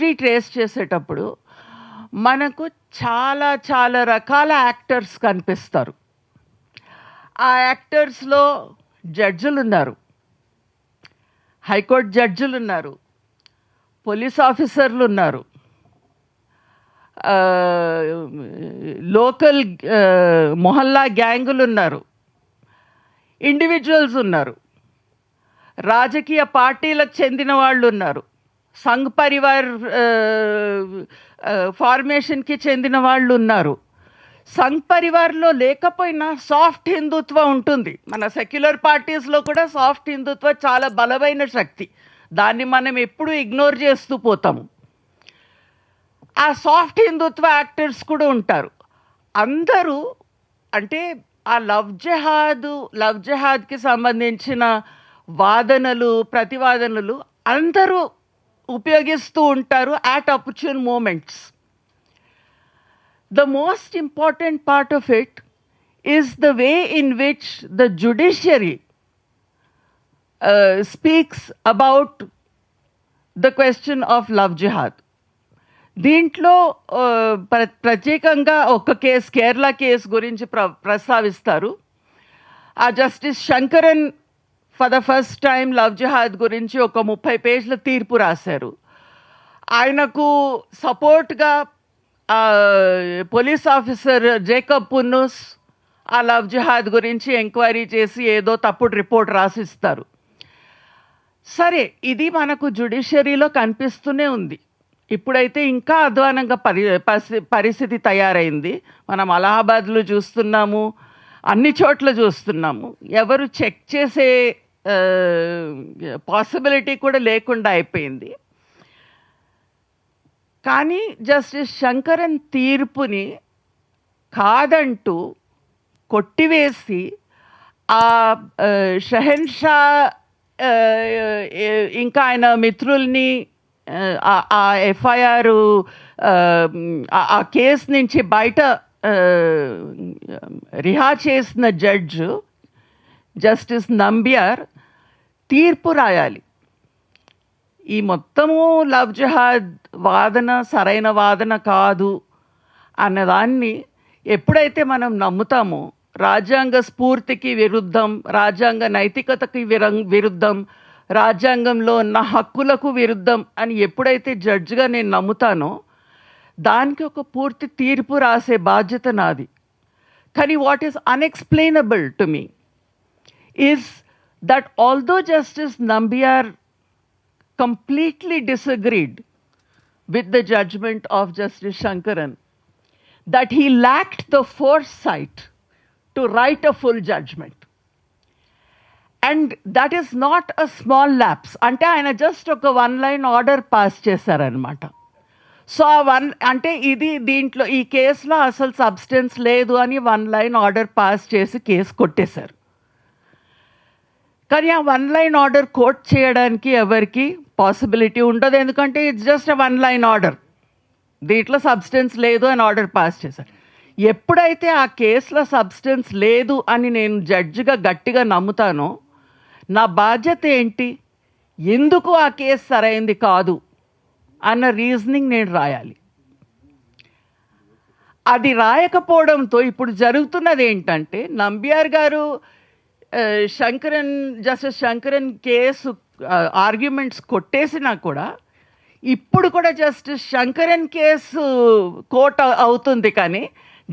History trace చేసేటప్పుడు మనకు చాలా చాలా రకాల యాక్టర్స్ కనిపిస్తారు. ఆ యాక్టర్స్లో జడ్జిలు ఉన్నారు, హైకోర్టు జడ్జిలు ఉన్నారు, పోలీస్ ఆఫీసర్లు ఉన్నారు, లోకల్ మొహల్లా గ్యాంగులు ఉన్నారు, ఇండివిజువల్స్ ఉన్నారు, రాజకీయ పార్టీలకు చెందిన వాళ్ళు ఉన్నారు, సంఘ్ పరివార్ ఫార్మేషన్కి చెందిన వాళ్ళు ఉన్నారు. సంఘ్ పరివార్లో లేకపోయినా సాఫ్ట్ హిందుత్వ ఉంటుంది. మన సెక్యులర్ పార్టీస్లో కూడా సాఫ్ట్ హిందుత్వ చాలా బలమైన శక్తి. దాన్ని మనం ఎప్పుడూ ఇగ్నోర్ చేస్తూ పోతాము. ఆ సాఫ్ట్ హిందుత్వ యాక్టర్స్ కూడా ఉంటారు. అందరూ అంటే ఆ లవ్ జెహాద్కి సంబంధించిన వాదనలు, ప్రతివాదనలు అందరూ ఉపయోగిస్తూ ఉంటారు at opportune moments. The most important part of it is the way in which the judiciary speaks about the question of love jihad. దీంట్లో ప్రత్యేకంగా ఒక కేసు, కేరళ కేసు గురించి ప్రస్తావిస్తారు. ఆ justice Sankaran for the first time love jihad గురించి ఒక 30 పేజీల తీర్పు రాశారు. ఆయనకు సపోర్ట్గా పోలీస్ ఆఫీసర్ జేకబ్ పున్నూస్ ఆ లవ్ జిహాద్ గురించి ఎంక్వైరీ చేసి ఏదో తప్పుడు రిపోర్ట్ రాసిస్తారు. సరే, ఇది మనకు జ్యుడిషియరీలో కనిపిస్తూనే ఉంది. ఇప్పుడైతే ఇంకా అధ్వానంగా పరిస్థితి తయారైంది. మనం అలహాబాద్లో చూస్తున్నాము, అన్ని చోట్ల చూస్తున్నాము. ఎవరు చెక్ చేసే పాసిబిలిటీ కూడా లేకుండా అయిపోయింది. కానీ జస్టిస్ శంకరన్ తీర్పుని కాదంటూ కొట్టివేసి ఆ షెహన్షా ఇంకా ఆయన మిత్రుల్ని ఆ ఎఫ్ఐఆర్ ఆ కేసు నుంచి బయట రిహా చేసిన జడ్జు జస్టిస్ నంబియార్ తీర్పు రాయాలి. ఈ మొత్తము లవ్ జిహాద్ వాదన సరైన వాదన కాదు అన్నదాన్ని ఎప్పుడైతే మనం నమ్ముతామో, రాజ్యాంగ స్ఫూర్తికి విరుద్ధం, రాజ్యాంగ నైతికతకి విరుద్ధం, రాజ్యాంగంలో ఉన్న హక్కులకు విరుద్ధం అని ఎప్పుడైతే జడ్జిగా నేను నమ్ముతానో, దానికి ఒక పూర్తి తీర్పు రాసే బాధ్యత నాది. కానీ what is unexplainable to me is that although justice Nambiar completely disagreed with the judgment of Justice Shankaran, that he lacked the foresight to write a full judgment. And that is not a small lapse. Ante ayana just oka one line order pass chesaranamata. So ante idi deentlo ee case lo asal substance ledu ani one line order pass chesi case kottesaru. కానీ ఆ one line order coat చేయడానికి ఎవరికి possibility ఉండదు. ఎందుకంటే it's just a one line order, దీంట్లో substance లేదు అని order pass చేశారు. ఎప్పుడైతే ఆ కేసులో సబ్స్టెన్స్ లేదు అని నేను జడ్జిగా గట్టిగా నమ్ముతానో, నా బాధ్యత ఏంటి, ఎందుకు ఆ కేసు సరైంది కాదు అన్న రీజనింగ్ నేను రాయాలి. అది రాయకపోవడంతో ఇప్పుడు జరుగుతున్నది ఏంటంటే, నంబియార్ గారు జస్టిస్ శంకరన్ కేసు ఆర్గ్యుమెంట్స్ కొట్టేసినా కూడా ఇప్పుడు కూడా జస్టిస్ శంకరన్ కేసు కోర్ట్ అవుతుంది, కానీ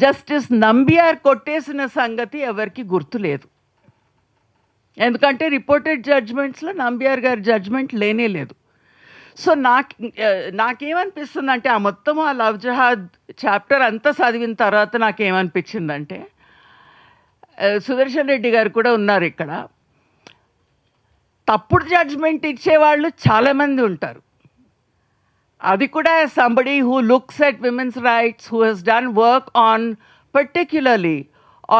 జస్టిస్ నంబియార్ కొట్టేసిన సంగతి ఎవరికి గుర్తులేదు. ఎందుకంటే రిపోర్టెడ్ జడ్జ్మెంట్స్లో నంబియార్ గారి జడ్జ్మెంట్ లేనే లేదు. సో నాకేమనిపిస్తుందంటే, ఆ మొత్తం ఆ లవ్ జిహాద్ చాప్టర్ అంతా చదివిన తర్వాత నాకేమనిపించిందంటే, సుదర్శన్ రెడ్డి గారు కూడా ఉన్నారు ఇక్కడ, తప్పుడు జడ్జ్మెంట్ ఇచ్చేవాళ్ళు చాలామంది ఉంటారు. అది కూడా somebody who looks at women's rights, who has done work on particularly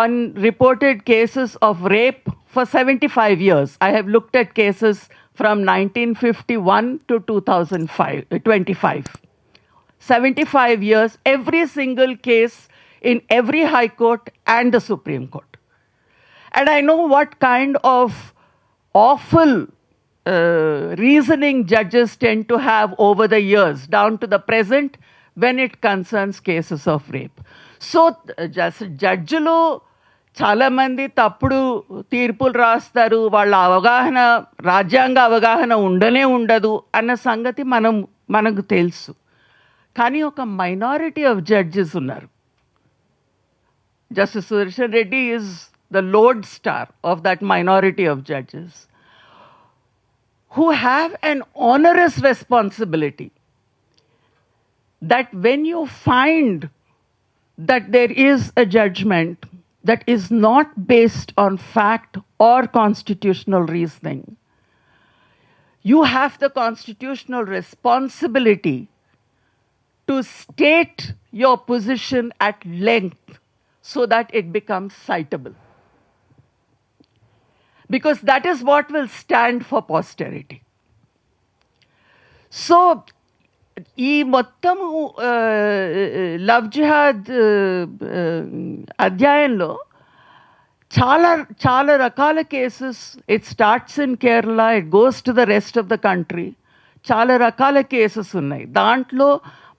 on reported cases of rape for 75 years. I have looked at cases from 1951 to 2025. 75 years, every single case in every high court and the Supreme Court. And I know what kind of awful reasoning judges tend to have over the years down to the present when it concerns cases of rape. So జడ్జిలు చాలామంది తప్పుడు తీర్పులు రాస్తారు, వాళ్ళ అవగాహన రాజ్యాంగ అవగాహన ఉండదు అన్న సంగతి మనకు తెలుసు. కానీ ఒక మైనారిటీ ఆఫ్ జడ్జెస్ ఉన్నారు. Justice Sudarshan Reddy is the lodestar of that minority of judges who have an onerous responsibility that when you find that there is a judgment that is not based on fact or constitutional reasoning, you have the constitutional responsibility to state your position at length so that it becomes citable. Because that is what will stand for posterity. So, ఈ మొత్తము love జిహాద్ అధ్యాయంలో చాలా రకాల cases, it starts in Kerala, it goes to the rest of the country. చాలా రకాల cases ఉన్నాయి. దాంట్లో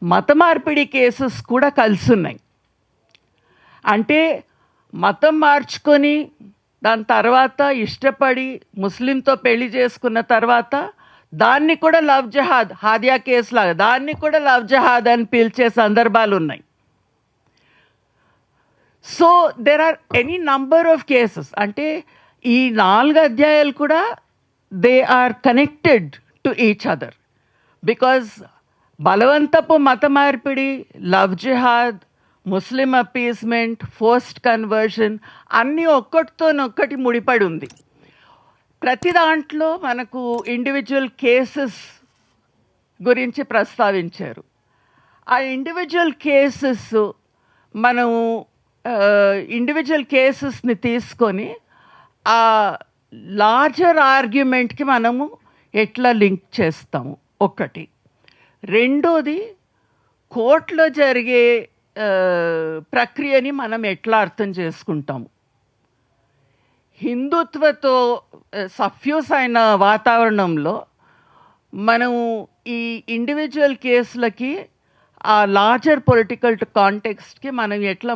మత మార్పిడి కేసెస్ కూడా కలిసి ఉన్నాయి. అంటే మతం మార్చుకొని దాని తర్వాత ఇష్టపడి ముస్లింతో పెళ్లి చేసుకున్న తర్వాత దాన్ని కూడా లవ్ జహాద్, హాదియా కేసు లాగా దాన్ని కూడా లవ్ జహాద్ అని పిలిచే సందర్భాలు ఉన్నాయి. So there are any number of cases. అంటే ఈ 4 అధ్యాయాలు కూడా they are connected to each other. Because బలవంతపు మత మార్పిడి, లవ్ జిహాద్, ముస్లిం అపీస్మెంట్, ఫోర్స్డ్ కన్వర్షన్ అన్నీ ఒక్కటితోనొక్కటి ముడిపడి ఉంది. ప్రతి దాంట్లో మనకు ఇండివిజువల్ కేసెస్ గురించి ప్రస్తావించారు. ఆ ఇండివిజువల్ కేసెస్ మనము ఇండివిజువల్ కేసెస్ని తీసుకొని ఆ లార్జర్ ఆర్గ్యుమెంట్కి మనము ఎట్లా లింక్ చేస్తాము ఒకటి. రెండోది కోర్టులో జరిగే ప్రక్రియని మనం ఎట్లా అర్థం చేసుకుంటాము. హిందుత్వతో సఫ్యూస్ అయిన వాతావరణంలో మనము ఈ ఇండివిజువల్ కేసులకి ఆ లార్జర్ పొలిటికల్ కాంటెక్స్ట్కి మనం ఎట్లా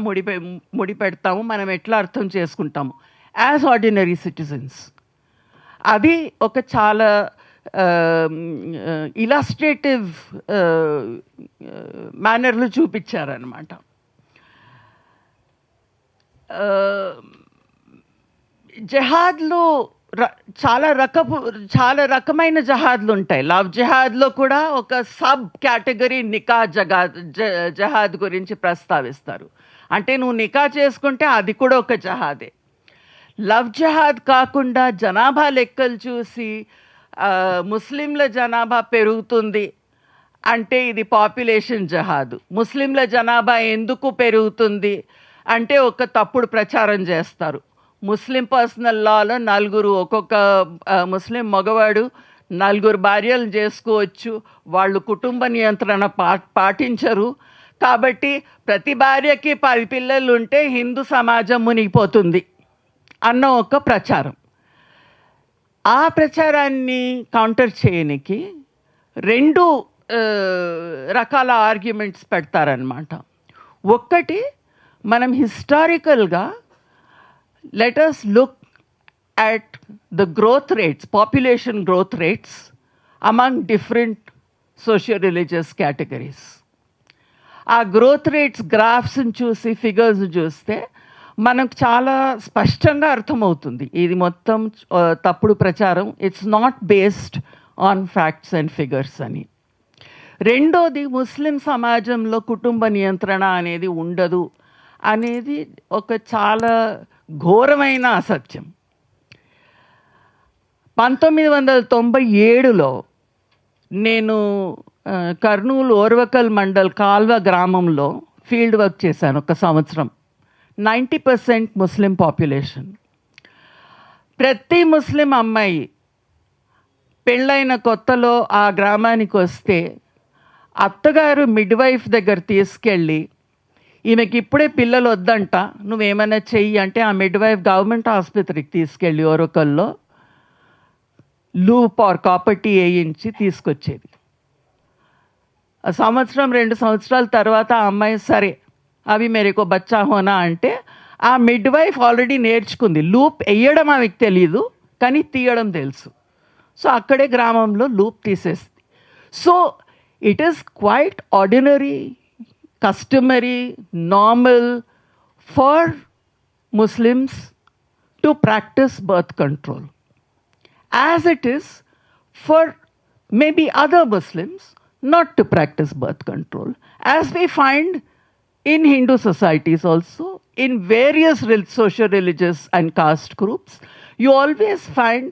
ముడిపెడతాము, మనం ఎట్లా అర్థం చేసుకుంటాము యాజ్ ఆర్డినరీ సిటిజన్స్. అది ఒక చాలా ఇలస్ట్రేటివ్ మేనర్లు చూపించారనమాట. జహాద్లో చాలా రకమైన జహాద్లు ఉంటాయి. లవ్ జహాద్లో కూడా ఒక సబ్ కేటగిరీ నికా జహాద్ గురించి ప్రస్తావిస్తారు. అంటే నువ్వు నికా చేసుకుంటే అది కూడా ఒక జహాదే. లవ్ జహాద్ కాకుండా జనాభా లెక్కలు చూసి ముస్లింల జనాభా పెరుగుతుంది అంటే ఇది పాపులేషన్ జహాదు. ముస్లింల జనాభా ఎందుకు పెరుగుతుంది అంటే ఒక తప్పుడు ప్రచారం చేస్తారు. ముస్లిం పర్సనల్ లాలో ఒక్కొక్క ముస్లిం మగవాడు 4 భార్యలు చేసుకోవచ్చు, వాళ్ళు కుటుంబ నియంత్రణ పాటించరు, కాబట్టి ప్రతి భార్యకి 10 పిల్లలు ఉంటే హిందూ సమాజం మునిగిపోతుంది అన్న ఒక ప్రచారం. ఆ ప్రచారాన్ని కౌంటర్ చేయడానికి 2 రకాల ఆర్గ్యుమెంట్స్ పెడతారనమాట. ఒక్కటి, మనం హిస్టారికల్గా let us look at the growth rates, population growth rates among different socio-religious categories. ఆ గ్రోత్ రేట్స్ గ్రాఫ్స్ని చూసి ఫిగర్స్ చూస్తే మనకు చాలా స్పష్టంగా అర్థమవుతుంది ఇది మొత్తం తప్పుడు ప్రచారం, it's not based on facts and figures అని. రెండోది, ముస్లిం సమాజంలో కుటుంబ నియంత్రణ అనేది ఉండదు అనేది ఒక చాలా ఘోరమైన అసత్యం. 1997లో నేను కర్నూలు ఓర్వకల్ మండల్ కాల్వ గ్రామంలో ఫీల్డ్ వర్క్ చేశాను 1 సంవత్సరం. 90% ముస్లిం పాపులేషన్. ప్రతి ముస్లిం అమ్మాయి పెళ్ళైన కొత్తలో ఆ గ్రామానికి వస్తే అత్తగారు మిడ్వైఫ్ దగ్గర తీసుకెళ్ళి, ఈమెకి ఇప్పుడే పిల్లలు వద్దంట, నువ్వేమైనా చెయ్యి అంటే ఆ మిడ్వైఫ్ గవర్నమెంట్ ఆసుపత్రికి తీసుకెళ్ళి ఓరకల్లో లూప్ ఆర్ కాపర్టీ వేయించి తీసుకొచ్చేది. సంవత్సరం 2 సంవత్సరాల తర్వాత ఆ అమ్మాయి సరే అవి మేరేకో బచ్చా హోనా అంటే ఆ మిడ్ వైఫ్ ఆల్రెడీ నేర్చుకుంది. లూప్ వేయడం ఆమెకు తెలియదు, కానీ తీయడం తెలుసు. సో అక్కడే గ్రామంలో లూప్ తీసేస్తుంది. So it is quite ordinary, customary, normal for Muslims to practice birth control, as it is for maybe other Muslims not to practice birth control, as we find in Hindu societies also, in various social, religious and caste groups. You always find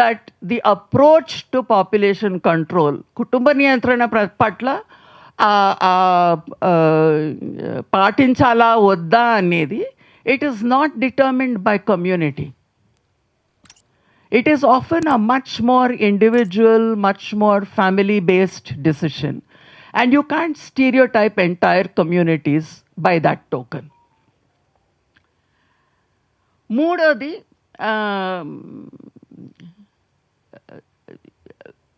that the approach to population control, కుటుంబ నియంత్రణ పట్ల పాటించాలా వద్దా అనేది it is not determined by community. It is often a much more individual, much more family-based decision. And you can't stereotype entire communities by that token. మూడోది,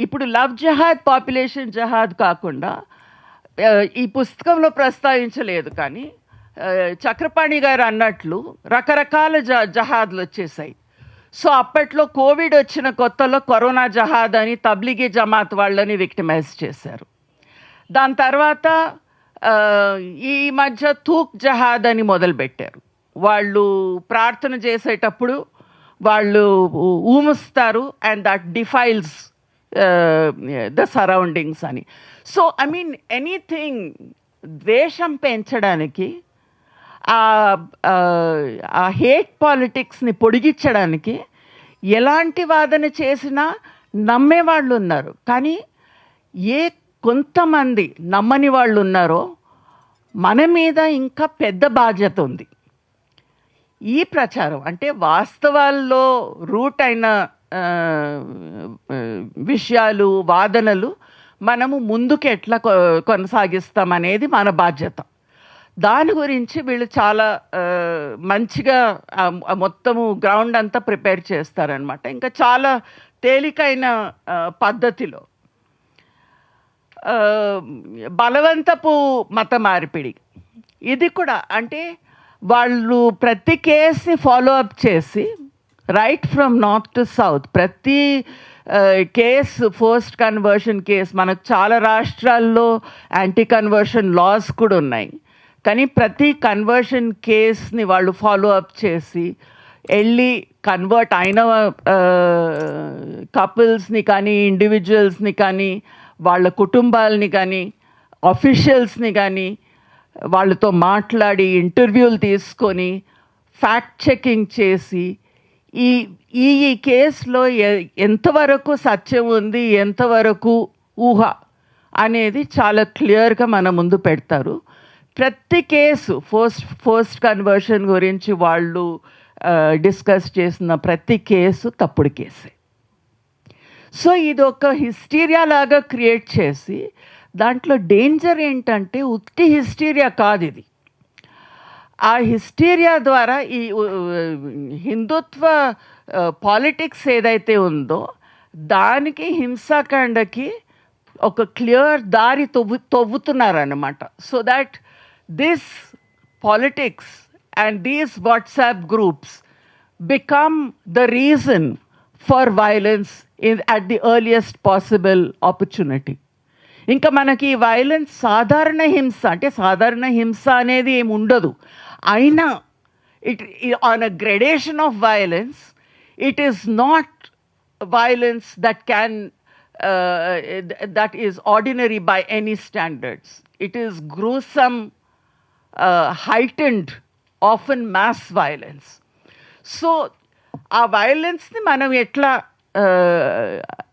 ఇప్పుడు love jihad, population jihad కాకుండా ఈ పుస్తకంలో ప్రస్తావించలేదు, కానీ చక్రపాణి గారు అన్నట్లు రకరకాల జహాద్లు వచ్చేసాయి. సో అప్పట్లో కోవిడ్ వచ్చిన కొత్తలో కరోనా జహాద్ అని తబ్లిగీ జమాత్ వాళ్ళని విక్టిమైజ్ చేశారు. దాని తర్వాత ఈ మధ్య తూక్ జహాద్ అని మొదలుపెట్టారు. వాళ్ళు ప్రార్థన చేసేటప్పుడు వాళ్ళు ఊముస్తారు and that defiles the surroundings అని. సో ఐ మీన్ ఎనీథింగ్ ద్వేషం పెంచడానికి, ఆ హేట్ పాలిటిక్స్ని పొడిగించడానికి ఎలాంటి వాదన చేసినా నమ్మేవాళ్ళు ఉన్నారు. కానీ ఏ కొంతమంది నమ్మని వాళ్ళు ఉన్నారో మన మీద ఇంకా పెద్ద బాధ్యత ఉంది. ఈ ప్రచారం అంటే వాస్తవాల్లో రూట్ అయిన విషయాలు, వాదనలు మనము ముందుకు ఎట్లా కొనసాగిస్తామనేది మన బాధ్యత. దాని గురించి వీళ్ళు చాలా మంచిగా మొత్తము గ్రౌండ్ అంతా ప్రిపేర్ చేస్తారనమాట. ఇంకా చాలా తేలికైన పద్ధతిలో బలవంతపు మత మార్పిడి ఇది కూడా, అంటే వాళ్ళు ప్రతి కేసుని ఫాలో అప్ చేసి right from north to south ప్రతి కేసు, ఫోర్స్డ్ కన్వర్షన్ కేసు, మనకు చాలా రాష్ట్రాల్లో యాంటీ కన్వర్షన్ లాస్ కూడా ఉన్నాయి. కానీ ప్రతి కన్వర్షన్ కేస్ని వాళ్ళు ఫాలో అప్ చేసి వెళ్ళి కన్వర్ట్ అయిన కపుల్స్ని కానీ, ఇండివిజువల్స్ని కానీ, వాళ్ళ కుటుంబాలని కానీ, ఆఫీషియల్స్ని కానీ వాళ్ళతో మాట్లాడి ఇంటర్వ్యూలు తీసుకొని ఫ్యాక్ట్ చెకింగ్ చేసి ఈ ఈ కేసులో ఎంతవరకు సత్యం ఉంది, ఎంతవరకు ఊహ అనేది చాలా క్లియర్గా మన ముందు పెడతారు. ప్రతి కేసు ఫోర్స్డ్ కన్వర్షన్ గురించి వాళ్ళు డిస్కస్ చేసిన ప్రతి కేసు తప్పుడు కేసే. సో ఇది ఒక హిస్టీరియా లాగా క్రియేట్ చేసి, దాంట్లో డేంజర్ ఏంటంటే ఉత్తి హిస్టీరియా కాదు ఇది. ఆ హిస్టీరియా ద్వారా ఈ హిందుత్వ పాలిటిక్స్ ఏదైతే ఉందో దానికి, హింసాకాండకి ఒక క్లియర్ దారి తవ్వుతున్నారన్నమాట. So that this politics and these WhatsApp groups become the reason for violence at the earliest possible opportunity. ఇంకా మనకి వైలెన్స్ సాధారణ హింస అంటే సాధారణ హింస అనేది ఏమి ఉండదు. అయినా it on a gradation of violence, it is not violence that can that is ordinary by any standards. It is gruesome, heightened, often mass violence. So ఆ వైలెన్స్ని మనం ఎట్లా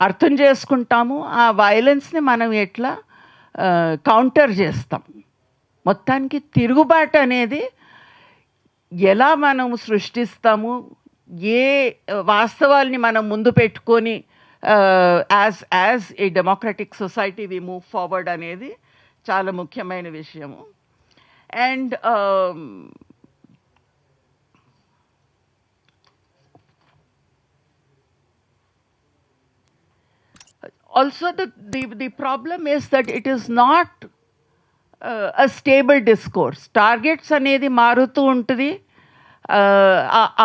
అర్థం చేసుకుంటాము, ఆ వైలెన్స్ని మనం ఎట్లా కౌంటర్ చేస్తాం, మొత్తానికి తిరుగుబాటు అనేది ఎలా మనం సృష్టిస్తాము, ఏ వాస్తవాల్ని మనం ముందు పెట్టుకొని as a democratic society we move forward అనేది చాలా ముఖ్యమైన విషయము. And also the problem is that it is not a stable discourse. Targets అనేది మారుతూ ఉంటుంది.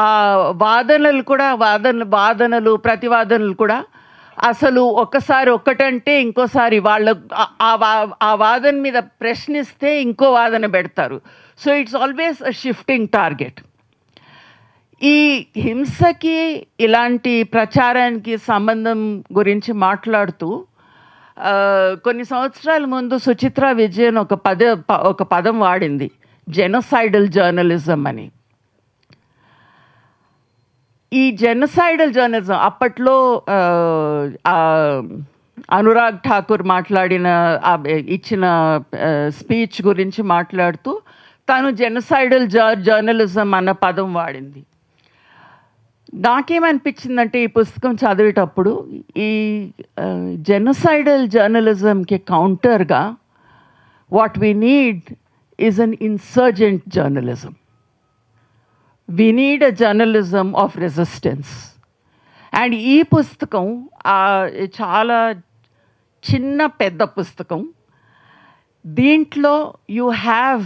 ఆ వాదనలు కూడా వాదనలు ప్రతివాదనలు కూడా అసలు ఒకసారి ఒక్కటంటే ఇంకోసారి వాళ్ళ ఆ వాదన మీద ప్రశ్నిస్తే ఇంకో వాదన పెడతారు. So it's always a shifting target. ఈ హింసకి ఇలాంటి ప్రచారానికి సంబంధం గురించి మాట్లాడుతూ కొన్ని సంవత్సరాల ముందు సుచిత్రా విజయన్ ఒక పదం వాడింది, జెనోసైడల్ జర్నలిజం అని. ఈ జెనోసైడల్ జర్నలిజం అప్పట్లో అనురాగ్ ఠాకూర్ ఇచ్చిన స్పీచ్ గురించి మాట్లాడుతూ తాను జెనోసైడల్ జర్నలిజం అన్న పదం వాడింది. నాకేమనిపించిందంటే ఈ పుస్తకం చదివేటప్పుడు ఈ జెనోసైడల్ జర్నలిజంకి కౌంటర్గా what we need is an insurgent journalism. We need a journalism of resistance. And ఈ పుస్తకం చాలా చిన్న పెద్ద పుస్తకం. దీంట్లో you have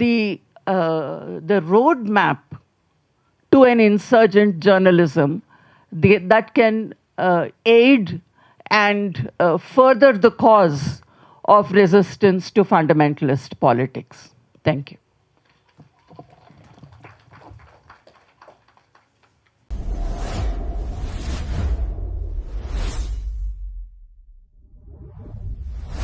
the road map to an insurgent journalism that can aid and further the cause of resistance to fundamentalist politics. Thank you.